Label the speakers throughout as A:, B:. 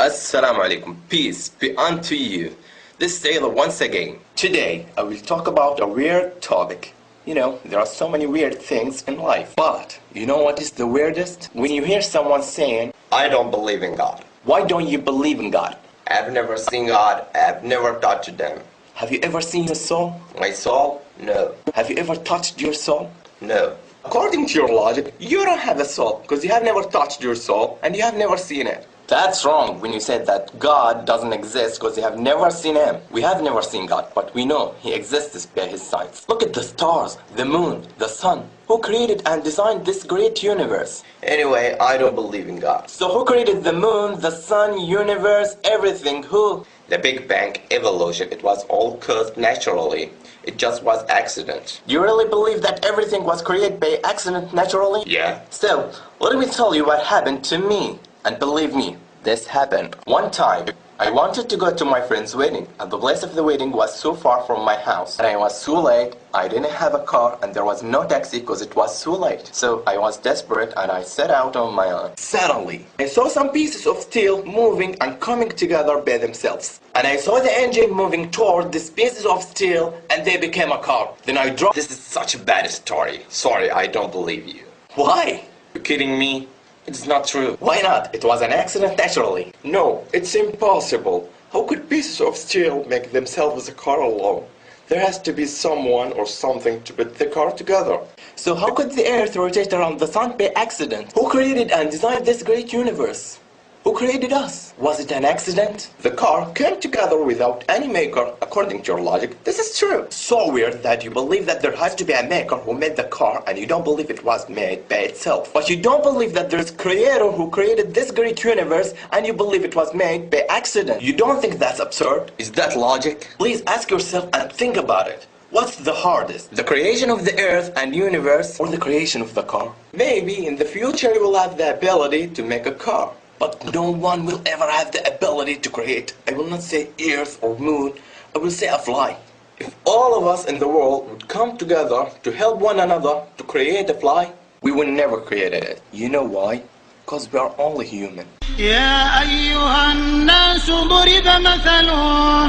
A: Assalamu alaikum, peace be unto you. This is Taylor once again. Today I will talk about a weird topic. You know, there are so many weird things in life. But you know what is the weirdest? When you hear someone saying, I don't believe in God. Why don't you believe in God?
B: I've never seen God. I've never touched them.
A: Have you ever seen your soul?
B: My soul? No.
A: Have you ever touched your soul?
B: No.
A: According to your logic, you don't have a soul because you have never touched your soul and you have never seen it. That's wrong when you said that God doesn't exist because you have never seen Him. We have never seen God, but we know He exists by His science. Look at the stars, the moon, the sun. Who created and designed this great universe?
B: Anyway, I don't believe in God.
A: So who created the moon, the sun, universe, everything? Who?
B: The Big Bang, evolution, it was all caused naturally. It just was accident.
A: You really believe that everything was created by accident naturally?
B: Yeah.
A: So, let me tell you what happened to me. And believe me, this happened. One time, I wanted to go to my friend's wedding, and the place of the wedding was so far from my house. And I was so late, I didn't have a car, and there was no taxi because it was so late. So I was desperate, and I set out on my own. Suddenly, I saw some pieces of steel moving and coming together by themselves. And I saw the engine moving toward these pieces of steel, and they became a car. Then I drove.
B: This is such a bad story. Sorry, I don't believe you.
A: Why?
B: You're kidding me? It's not true.
A: Why not? It was an accident naturally.
C: No, it's impossible. How could pieces of steel make themselves a car alone? There has to be someone or something to put the car together.
A: So how could the earth rotate around the sun by accident? Who created and designed this great universe? Who created us? Was it an accident?
C: The car came together without any maker, according to your logic. This is true.
A: So weird that you believe that there has to be a maker who made the car and you don't believe it was made by itself. But you don't believe that there's a creator who created this great universe and you believe it was made by accident. You don't think that's absurd?
B: Is that logic?
A: Please ask yourself and think about it. What's the hardest? The creation of the earth and universe or the creation of the car? Maybe in the future you will have the ability to make a car. But no one will ever have the ability to create. I will not say earth or moon, I will say a fly. If all of us in the world would come together to help one another to create a fly, we would never create it. You know why? Because we are only human.
D: يا أيها الناس ضرب مثل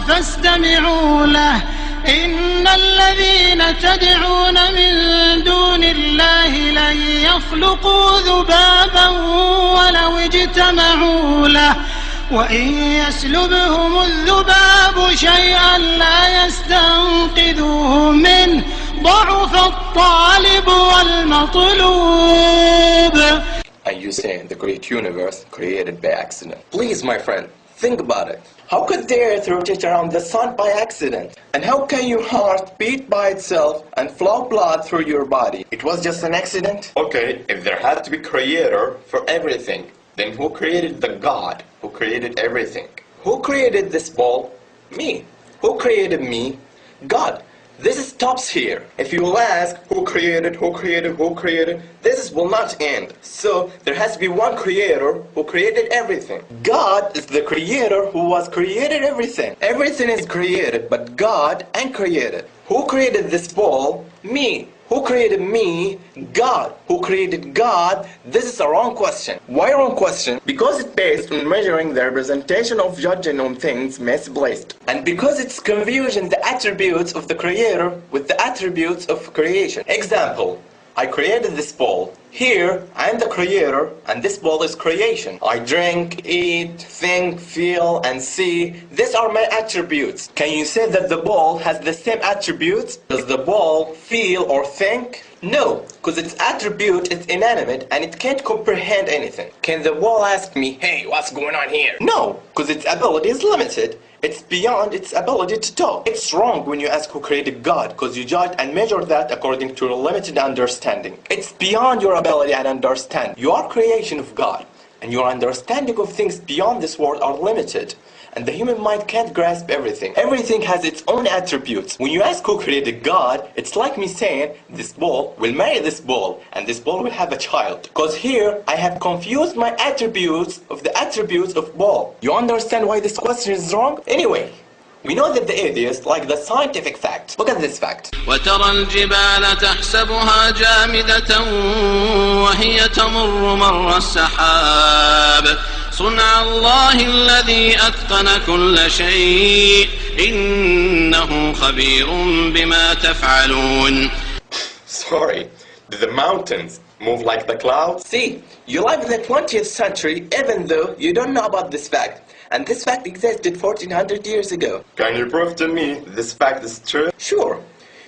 D: فاستمعوا له إن الذين تدعون من دون الله لن يخلقوا ذبابا ولو اجتمعوا له وإن يسلبهم الذباب شيئا لا يستنقذوه منه ضعف الطالب والمطلوب.
A: And you say the great universe created by accident. Please, my friend, think about it. How could the earth rotate around the sun by accident? And how can your heart beat by itself and flow blood through your body? It was just an accident?
B: Okay, if there had to be creator for everything, then who created the God who created everything?
A: Who created this ball? Me. Who created me? God. This stops here. If you will ask who created, this will not end. So there has to be one creator who created everything. God is the creator who was created everything. Everything is created, but God ain't created. Who created this ball? Me. Who created me? God. Who created God? This is a wrong question. Why wrong question? Because it's based on measuring the representation of judging on things misplaced. And because it's confusing the attributes of the creator with the attributes of creation. Example, I created this ball. Here, I am the creator, and this ball is creation. I drink, eat, think, feel, and see. These are my attributes. Can you say that the ball has the same attributes? Does the ball feel or think? No, because its attribute is inanimate and it can't comprehend anything. Can the ball ask me, hey, what's going on here? No, because its ability is limited. It's beyond its ability to talk. It's wrong when you ask who created God, because you judge and measure that according to your limited understanding. It's beyond your ability and understanding. You are creation of God, and your understanding of things beyond this world are limited. And the human mind can't grasp everything. Everything has its own attributes. When you ask who created God, it's like me saying, this ball will marry this ball, and this ball will have a child. Because here, I have confused my attributes of the attributes of ball. You understand why this question is wrong? Anyway, we know that the atheists like the scientific fact. Look at this fact.
D: وترى الجبال تحسبها جامدة وهي تمر مر السحاب صنع الله الذي أتقن كل شيء إنه خبير بما تفعلون.
B: Sorry, do the mountains move like the clouds?
A: See, you live in the 20th century even though you don't know about this fact. And this fact existed 1400 years ago.
B: Can you prove to me this fact is true?
A: Sure.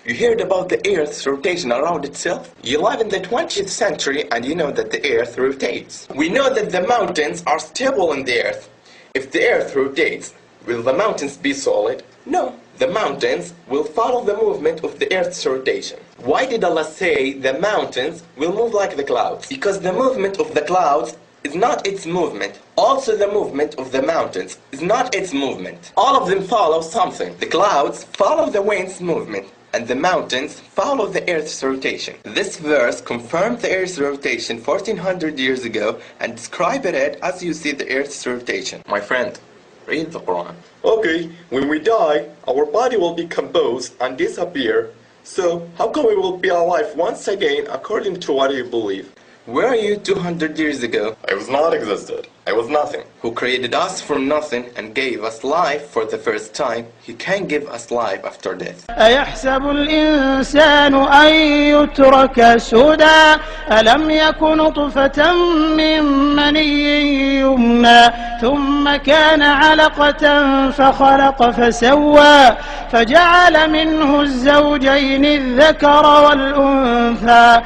A: You heard about the Earth's rotation around itself? You live in the 20th century and you know that the Earth rotates. We know that the mountains are stable in the Earth. If the Earth rotates, will the mountains be solid? No. The mountains will follow the movement of the Earth's rotation. Why did Allah say the mountains will move like the clouds? Because the movement of the clouds is not its movement. Also the movement of the mountains is not its movement. All of them follow something. The clouds follow the wind's movement, and the mountains follow the Earth's rotation. This verse confirmed the Earth's rotation 1400 years ago and described it as you see the Earth's rotation. My friend, read the Quran.
C: Okay, when we die, our body will decompose and disappear. So, how come we will be alive once again according to what you believe?
A: Where are you 200 years ago?
B: I was not existed. I was nothing.
A: Who created us from nothing and gave us life for the first time, He can give us life after death.
D: أيحسب الإنسان أن يترك سدى ألم يك نطفة من مني يمنى ثم كان علقة فخلق فسوى فجعل منه الزوجين الذكر والأنثى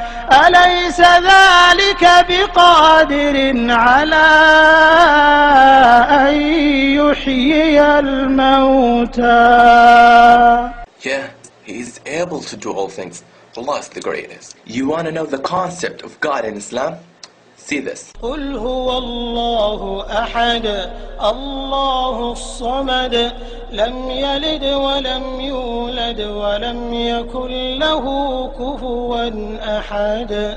D: أليس ذلك بقادر على أن يحيي الموتى.
A: Yeah, He is able to do all things. Allah is the greatest. You want to know the concept of God in Islam? See this.
D: قل هو الله أحد الله الصمد لم يلد ولم يولد ولم يكن له كفوا أحد.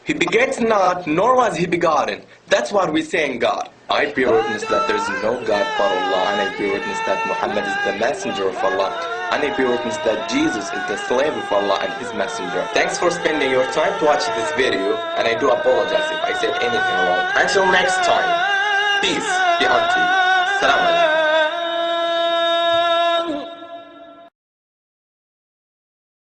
A: He begets not, nor was He begotten. That's what we say in God. I bear witness that there is no God but Allah, and I bear witness that Muhammad is the messenger of Allah, and I bear witness that Jesus is the slave of Allah and His messenger. Thanks for spending your time to watch this video, and I do apologize if I said anything wrong. Until next time, peace be unto you. Salam alaikum.